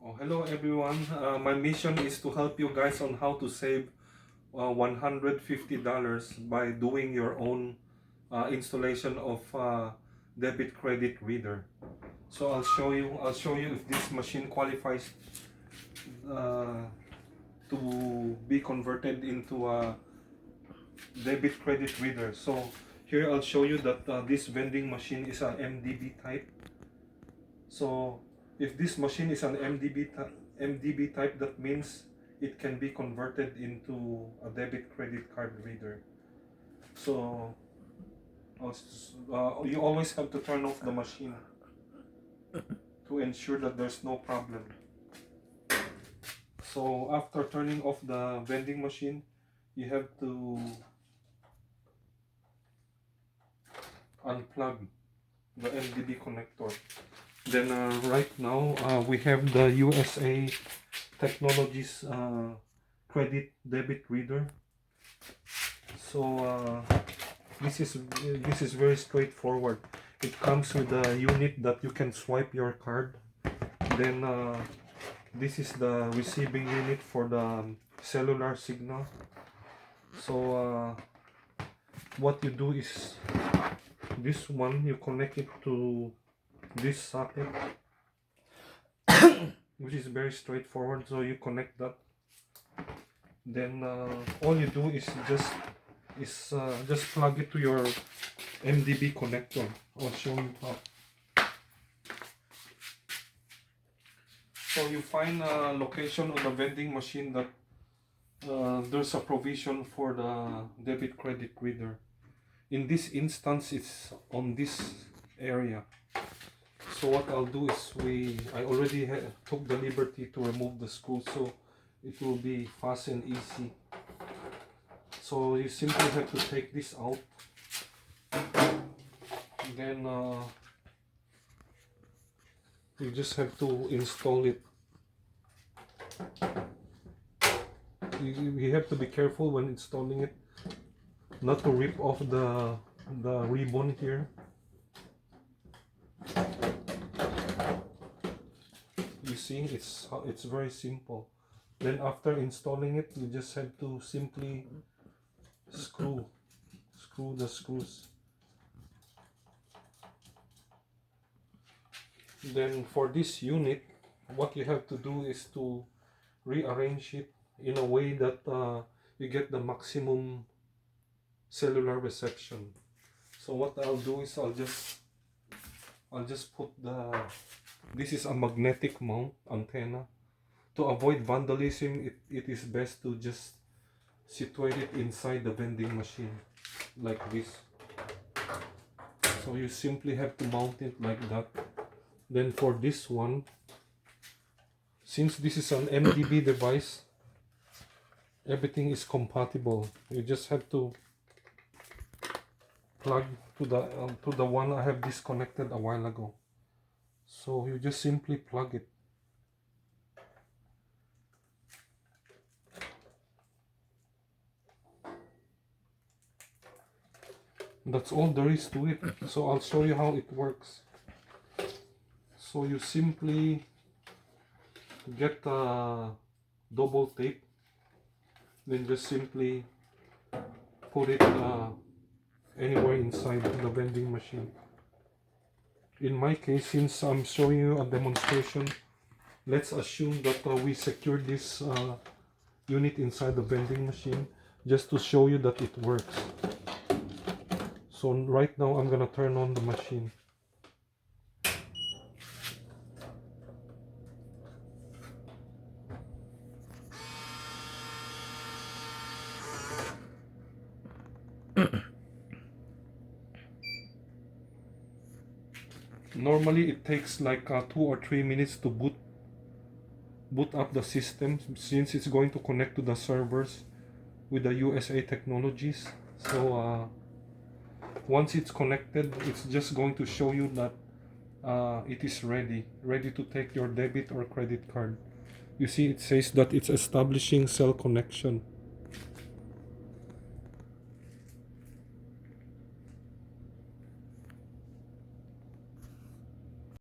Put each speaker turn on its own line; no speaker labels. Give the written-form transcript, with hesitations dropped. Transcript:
Oh, hello everyone. My mission is to help you guys on how to save $150 by doing your own installation of debit credit reader. So I'll show you if this machine qualifies uh, to be converted into a debit credit reader. So here I'll show you that this vending machine is an MDB type. So if this machine is an MDB type, that means it can be converted into a debit credit card reader. So you always have to turn off the machine to ensure that there's no problem. So after turning off the vending machine, you have to unplug the MDB connector. Then right now we have the USA Technologies credit debit reader. So this is very straightforward. It comes with a unit that you can swipe your card. Then this is the receiving unit for the cellular signal. So what you do is this one, you connect it to this socket, which is very straightforward. So you connect that. Then all you do is just plug it to your MDB connector. I'll show you how. So you find a location on the vending machine that there's a provision for the debit credit reader. In this instance, it's on this area. So what I'll do is I already took the liberty to remove the screw, so it will be fast and easy. So you simply have to take this out. Then you just have to install it. You have to be careful when installing it, not to rip off the ribbon here. You see, it's very simple. Then after installing it, you just have to simply screw the screws. Then for this unit, what you have to do is to rearrange it in a way that you get the maximum cellular reception. So what I'll do is I'll just put this is a magnetic mount antenna. To avoid vandalism, it is best to just situate it inside the vending machine like this. So you simply have to mount it like that. Then for this one, since this is an MDB device, everything is compatible. You just have to plug to the one I have disconnected a while ago. So you just simply plug it. That's all there is to it. So I'll show you how it works. So you simply get a double tape, then just simply put it anywhere inside the vending machine. In my case, since I'm showing you a demonstration, let's assume that we secured this unit inside the vending machine just to show you that it works. So right now I'm gonna turn on the machine. Normally it takes like 2 or 3 minutes to boot up the system, since it's going to connect to the servers with the USA Technologies. So once it's connected, it's just going to show you that it is ready to take your debit or credit card. You see, it says that it's establishing cell connection.